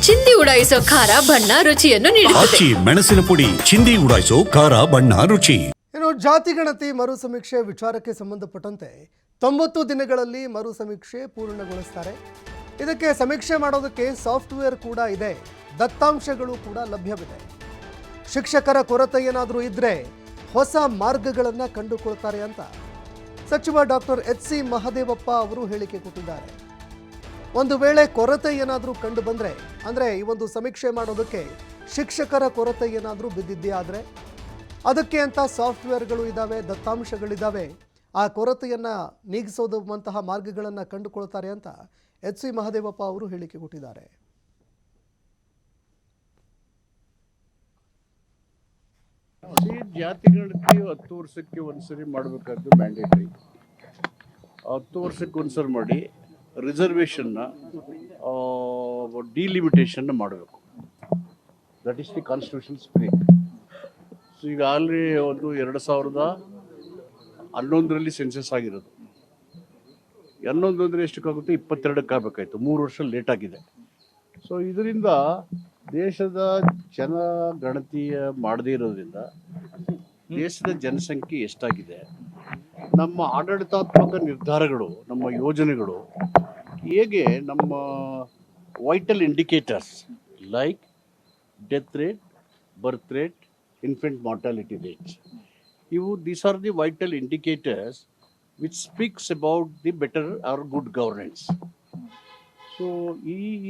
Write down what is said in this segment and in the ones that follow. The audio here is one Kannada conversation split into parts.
ಚಿಂದಿ ಉಡಾಯಿಸೋ ಖಾರ ಬಣ್ಣ ರುಚಿಯನ್ನು ನೀಡುತ್ತದೆ. ಮೆಣಸಿನ ಪುಡಿ ಚಿಂದಿ ಉಡಾಯಿಸೋ ಖಾರ ಬಣ್ಣ ರುಚಿ. ಇನ್ನು ಜಾತಿ ಗಣತಿ ಮರು ಸಮೀಕ್ಷೆ ವಿಚಾರಕ್ಕೆ ಸಂಬಂಧಪಟ್ಟಂತೆ 90 ದಿನಗಳಲ್ಲಿ ಮರು ಸಮೀಕ್ಷೆ ಪೂರ್ಣಗೊಳಿಸುತ್ತಾರೆ. ಇದಕ್ಕೆ ಸಮೀಕ್ಷೆ ಮಾಡೋದಕ್ಕೆ ಸಾಫ್ಟ್ವೇರ್ ಕೂಡ ಇದೆ, ದತ್ತಾಂಶಗಳು ಕೂಡ ಲಭ್ಯವಿದೆ. ಶಿಕ್ಷಕರ ಕೊರತೆ ಏನಾದರೂ ಇದ್ರೆ ಹೊಸ ಮಾರ್ಗಗಳನ್ನು ಕಂಡುಕೊಳ್ತಾರೆ ಅಂತ ಸಚಿವ ಡಾಕ್ಟರ್ ಎಚ್.ಸಿ. ಮಹದೇವಪ್ಪ ಅವರು ಹೇಳಿಕೆ ಕೊಟ್ಟಿದ್ದಾರೆ. ಒಂದು ವೇಳೆ ಕೊರತೆ ಏನಾದರೂ ಕಂಡು ಬಂದರೆ, ಅಂದರೆ ಈ ಒಂದು ಸಮೀಕ್ಷೆ ಮಾಡೋದಕ್ಕೆ ಶಿಕ್ಷಕರ ಕೊರತೆ ಏನಾದರೂ ಬಿದ್ದಿದ್ದೇ ಆದರೆ ಅದಕ್ಕೆ ಅಂತ ಸಾಫ್ಟ್ವೇರ್ಗಳು ಇದ್ದಾವೆ, ದತ್ತಾಂಶಗಳಿದ್ದಾವೆ, ಆ ಕೊರತೆಯನ್ನು ನೀಗಿಸೋದಂತಹ ಮಾರ್ಗಗಳನ್ನು ಕಂಡುಕೊಳ್ತಾರೆ ಅಂತ ಎಚ್.ಸಿ. ಮಹದೇವಪ್ಪ ಅವರು ಹೇಳಿಕೆ ಕೊಟ್ಟಿದ್ದಾರೆ. ಜಾತಿ ಗಣತಿ 10 ವರ್ಷಕ್ಕೆ ಒಂದ್ಸರಿ ಮಾಡಬೇಕಾದ್ದು ಮ್ಯಾಂಡೇಟರಿ. 10 ವರ್ಷಕ್ಕೆ ಒಂದ್ಸರಿ ಮಾಡಿ ರಿಸರ್ವೇಷನ್ನ ಡಿಲಿಮಿಟೇಷನ್ನ ಮಾಡಬೇಕು. That is the constitution spirit. So ಈಗ ಆಲ್ರೆಡಿ ಒಂದು 2011ರಲ್ಲಿ ಸೆನ್ಸಸ್ ಆಗಿರೋದು. 11 ಅಂದರೆ ಎಷ್ಟಕ್ಕಾಗುತ್ತೆ? 22ಕ್ಕೆ ಆಗಬೇಕಾಯ್ತು. 3 ವರ್ಷ ಲೇಟ್ ಆಗಿದೆ. ಸೊ ಇದರಿಂದ ದೇಶದ ಜನಗಣತಿಯ ಮಾಡದೇ ಇರೋದ್ರಿಂದ ದೇಶದ ಜನಸಂಖ್ಯೆ ಎಷ್ಟಾಗಿದೆ, ನಮ್ಮ ಆಡಳಿತಾತ್ಮಕ ನಿರ್ಧಾರಗಳು, ನಮ್ಮ ಯೋಜನೆಗಳು ಹೇಗೆ ನಮ್ಮ vital indicators like death rate, birth rate, infant mortality rates, these are the vital indicators which speaks about the better or good governance. So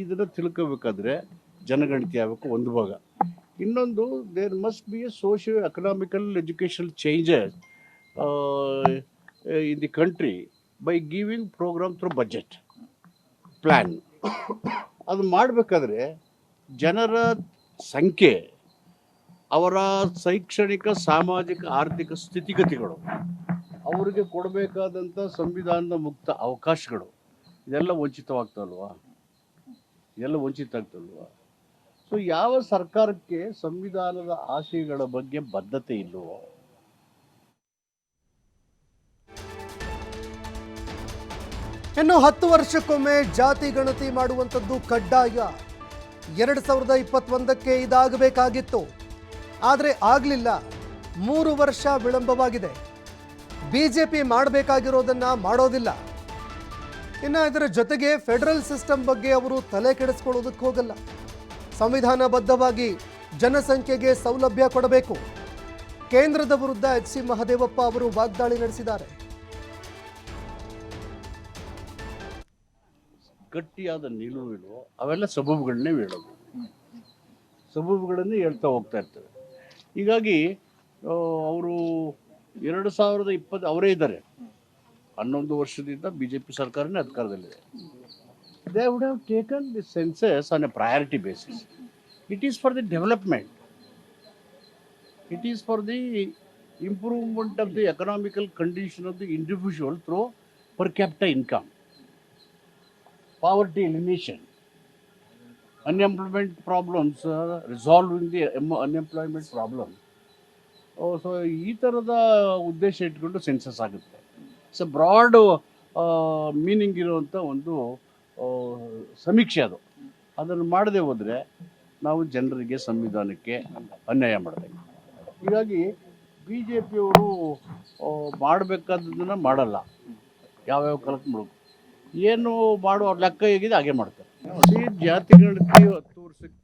ಇದನ್ನು ತಿಳ್ಕೋಬೇಕಾದ್ರೆ ಜನಗಣತಿ ಆಗಬೇಕು ಒಂದು ಭಾಗ. ಇನ್ನೊಂದು, there must be a socio economical educational changes in the country by giving programme through budget plan. ಅದು ಮಾಡಬೇಕಾದ್ರೆ ಜನರ ಸಂಖ್ಯೆ, ಅವರ ಶೈಕ್ಷಣಿಕ, ಸಾಮಾಜಿಕ, ಆರ್ಥಿಕ ಸ್ಥಿತಿಗತಿಗಳು, ಅವರಿಗೆ ಕೊಡಬೇಕಾದಂಥ ಸಂವಿಧಾನದ ಮುಕ್ತ ಅವಕಾಶಗಳು, ಇದೆಲ್ಲ ವಂಚಿತವಾಗ್ತಲ್ವಾ? ಸೊ ಯಾವ ಸರ್ಕಾರಕ್ಕೆ ಸಂವಿಧಾನದ ಆಶಯಗಳ ಬಗ್ಗೆ ಬದ್ಧತೆ ಇಲ್ಲವೋ, ಇನ್ನು 10 ವರ್ಷಕ್ಕೊಮ್ಮೆ ಜಾತಿ ಗಣತಿ ಮಾಡುವಂಥದ್ದು ಕಡ್ಡಾಯ. 2021ಕ್ಕೆ ಇದಾಗಬೇಕಾಗಿತ್ತು, ಆದರೆ ಆಗಲಿಲ್ಲ. 3 ವರ್ಷ ವಿಳಂಬವಾಗಿದೆ. ಬಿಜೆಪಿ ಮಾಡಬೇಕಾಗಿರೋದನ್ನು ಮಾಡೋದಿಲ್ಲ. ಇನ್ನು ಇದರ ಜೊತೆಗೆ ಫೆಡರಲ್ ಸಿಸ್ಟಮ್ ಬಗ್ಗೆ ಅವರು ತಲೆ ಕೆಡಿಸ್ಕೊಳ್ಳೋದಕ್ಕೆ ಹೋಗಲ್ಲ. ಸಂವಿಧಾನಬದ್ಧವಾಗಿ ಜನಸಂಖ್ಯೆಗೆ ಸೌಲಭ್ಯ ಕೊಡಬೇಕು. ಕೇಂದ್ರದ ವಿರುದ್ಧ ಎಚ್.ಸಿ. ಮಹದೇವಪ್ಪ ಅವರು ವಾಗ್ದಾಳಿ ನಡೆಸಿದ್ದಾರೆ. ಗಟ್ಟಿಯಾದ ನಿಲುವು ಅವೆಲ್ಲ ಸಬೂಬುಗಳನ್ನೇ ಹೇಳೋದು, ಸಬೂಬುಗಳನ್ನೇ ಹೇಳ್ತಾ ಹೋಗ್ತಾ ಇರ್ತವೆ. ಹೀಗಾಗಿ ಅವರು 2020 ಅವರೇ ಇದ್ದಾರೆ. 11 ವರ್ಷದಿಂದ BJP ಸರ್ಕಾರನೇ ಅಧಿಕಾರದಲ್ಲಿದೆ. They would have taken the census on a priority basis. It is for the development. It is for the improvement of the economical condition of the individual through per capita income, poverty elimination, unemployment problems, resolving the unemployment problem. So ಈ ಥರದ ಉದ್ದೇಶ ಇಟ್ಕೊಂಡು ಸೆನ್ಸಸ್ ಆಗುತ್ತೆ. ಸೊ ಬ್ರಾಡ್ ಮೀನಿಂಗ್ ಇರುವಂಥ ಒಂದು ಸಮೀಕ್ಷೆ ಅದು. ಅದನ್ನು ಮಾಡದೆ ಹೋದರೆ ನಾವು ಜನರಿಗೆ, ಸಂವಿಧಾನಕ್ಕೆ ಅನ್ಯಾಯ ಮಾಡಿದಂಗೆ. ಹೀಗಾಗಿ BJPಯವರು ಮಾಡಬೇಕಾದದನ್ನು ಮಾಡಲ್ಲ, ಯಾವ್ಯಾವ ಕಾಲಕ್ಕೆ ಮಾಡಬೇಕು, ಏನು ಮಾಡುವ ಲೆಕ್ಕ ಹೇಗಿದೆ ಹಾಗೆ ಮಾಡ್ತಾರೆ. ಜಾತಿ ಗಣತಿ 10 ವರ್ಷಕ್ಕೆ